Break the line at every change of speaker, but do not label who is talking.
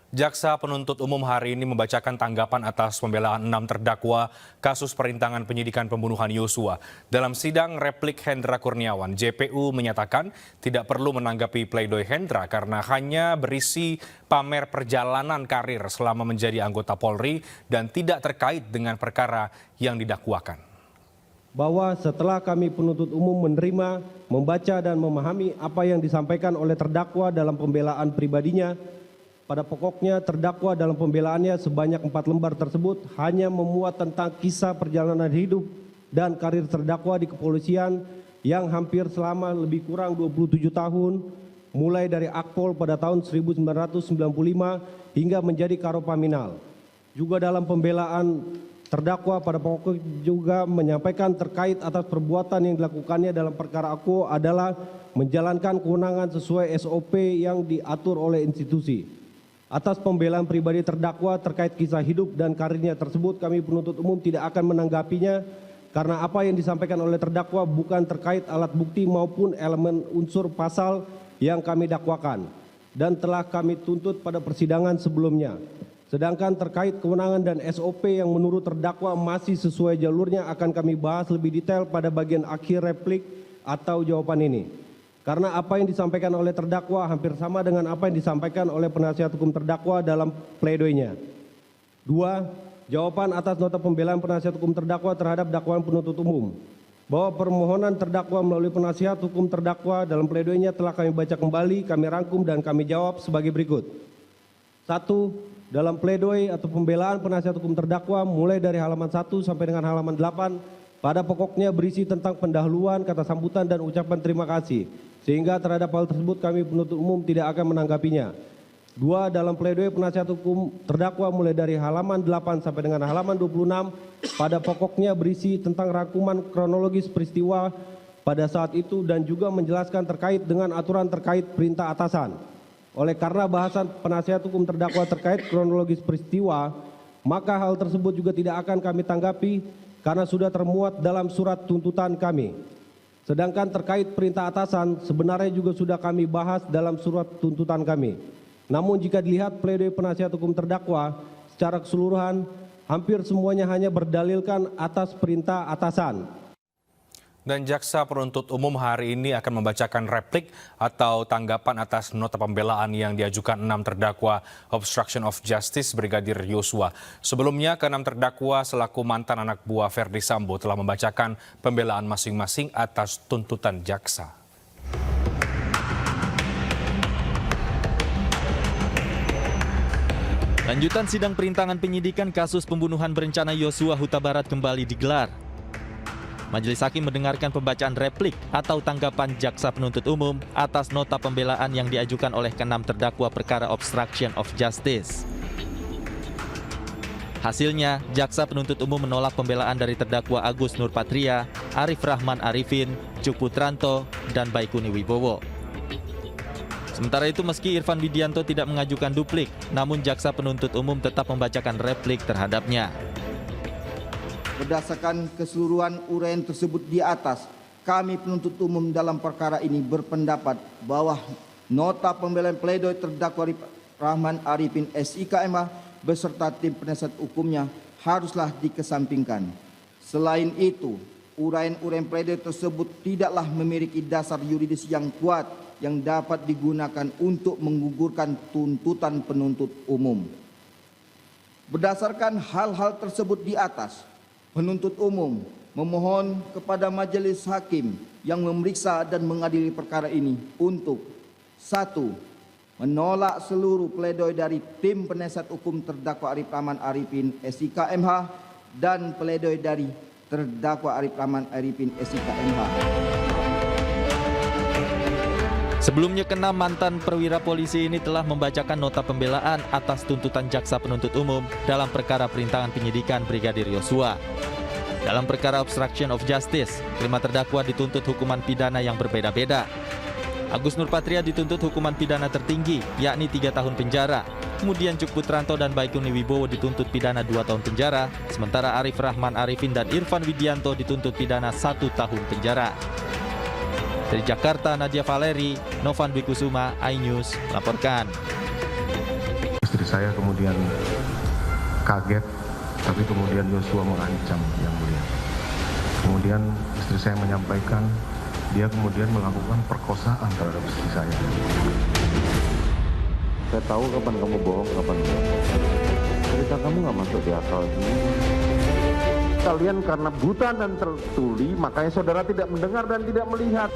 Jaksa penuntut umum hari ini membacakan tanggapan atas pembelaan 6 terdakwa kasus perintangan penyidikan pembunuhan Yosua. Dalam sidang replik Hendra Kurniawan, JPU menyatakan tidak perlu menanggapi pledoi Hendra karena hanya berisi pamer perjalanan karir selama menjadi anggota Polri dan tidak terkait dengan perkara yang didakwakan.
Bahwa setelah kami penuntut umum menerima, membaca dan memahami apa yang disampaikan oleh terdakwa dalam pembelaan pribadinya, pada pokoknya terdakwa dalam pembelaannya sebanyak 4 lembar tersebut hanya memuat tentang kisah perjalanan hidup dan karir terdakwa di kepolisian yang hampir selama lebih kurang 27 tahun, mulai dari Akpol pada tahun 1995 hingga menjadi Karopaminal. Juga dalam pembelaan terdakwa pada pokoknya juga menyampaikan terkait atas perbuatan yang dilakukannya dalam perkara AKO adalah menjalankan kewenangan sesuai SOP yang diatur oleh institusi. Atas pembelaan pribadi terdakwa terkait kisah hidup dan karirnya tersebut, kami penuntut umum tidak akan menanggapinya karena apa yang disampaikan oleh terdakwa bukan terkait alat bukti maupun elemen unsur pasal yang kami dakwakan dan telah kami tuntut pada persidangan sebelumnya. Sedangkan terkait kewenangan dan SOP yang menurut terdakwa masih sesuai jalurnya akan kami bahas lebih detail pada bagian akhir replik atau jawaban ini. Karena apa yang disampaikan oleh terdakwa hampir sama dengan apa yang disampaikan oleh penasihat hukum terdakwa dalam pledoinya. 2. Jawaban atas nota pembelaan penasihat hukum terdakwa terhadap dakwaan penuntut umum. Bahwa permohonan terdakwa melalui penasihat hukum terdakwa dalam pledoinya telah kami baca kembali, kami rangkum dan kami jawab sebagai berikut. 1. Dalam pledoi atau pembelaan penasihat hukum terdakwa mulai dari halaman 1 sampai dengan halaman 8 pada pokoknya berisi tentang pendahuluan, kata sambutan dan ucapan terima kasih. Sehingga terhadap hal tersebut kami penuntut umum tidak akan menanggapinya. 2. Dalam pledoi penasihat hukum terdakwa mulai dari halaman 8 sampai dengan halaman 26 pada pokoknya berisi tentang rangkuman kronologis peristiwa pada saat itu dan juga menjelaskan terkait dengan aturan terkait perintah atasan. Oleh karena bahasan penasihat hukum terdakwa terkait kronologis peristiwa, maka hal tersebut juga tidak akan kami tanggapi karena sudah termuat dalam surat tuntutan kami. Sedangkan terkait perintah atasan sebenarnya juga sudah kami bahas dalam surat tuntutan kami. Namun jika dilihat pledoi penasihat hukum terdakwa secara keseluruhan, hampir semuanya hanya berdalilkan atas perintah atasan.
Dan jaksa penuntut umum hari ini akan membacakan replik atau tanggapan atas nota pembelaan yang diajukan 6 terdakwa obstruction of justice Brigadir Yosua. Sebelumnya, ke-6 terdakwa selaku mantan anak buah Verdi Sambo telah membacakan pembelaan masing-masing atas tuntutan jaksa.
Lanjutan sidang perintangan penyidikan kasus pembunuhan berencana Yosua Huta Barat kembali digelar. Majelis Hakim mendengarkan pembacaan replik atau tanggapan jaksa penuntut umum atas nota pembelaan yang diajukan oleh ke-6 terdakwa perkara obstruction of justice. Hasilnya, jaksa penuntut umum menolak pembelaan dari terdakwa Agus Nurpatria, Arif Rahman Arifin, Cuk Putranto, dan Baikuni Wibowo. Sementara itu, meski Irfan Widianto tidak mengajukan duplik, namun jaksa penuntut umum tetap membacakan replik terhadapnya.
Berdasarkan keseluruhan uraian tersebut di atas, kami penuntut umum dalam perkara ini berpendapat bahwa nota pembelaan pledoi terdakwa Rahman Arifin SIKMH beserta tim penasihat hukumnya haruslah dikesampingkan. Selain itu, uraian-uraian pledoi tersebut tidaklah memiliki dasar yuridis yang kuat yang dapat digunakan untuk menggugurkan tuntutan penuntut umum. Berdasarkan hal-hal tersebut di atas, penuntut umum memohon kepada majelis hakim yang memeriksa dan mengadili perkara ini untuk 1. Menolak seluruh pledoi dari tim penasihat hukum terdakwa Arif Rahman Arifin SIKMH dan pledoi dari terdakwa Arif Rahman Arifin SIKMH.
Sebelumnya, ke-6 mantan perwira polisi ini telah membacakan nota pembelaan atas tuntutan jaksa penuntut umum dalam perkara perintangan penyidikan Brigadir Yosua. Dalam perkara obstruction of justice, 5 terdakwa dituntut hukuman pidana yang berbeda-beda. Agus Nurpatria dituntut hukuman pidana tertinggi, yakni 3 tahun penjara. Kemudian Cuk Putranto dan Baikuni Wibowo dituntut pidana 2 tahun penjara, sementara Arif Rahman Arifin dan Irfan Widianto dituntut pidana 1 tahun penjara. Dari Jakarta, Nadia Valeri, Novan Dwi Kusuma, iNews melaporkan.
Istri saya kemudian kaget, tapi kemudian Yosua mengancam Yang Mulia. Kemudian istri saya menyampaikan dia kemudian melakukan perkosaan terhadap istri saya.
Saya tahu kapan kamu bohong, kapan enggak. Cerita kamu nggak masuk di akal. Kalian karena buta dan tertuli, makanya saudara tidak mendengar dan tidak melihat.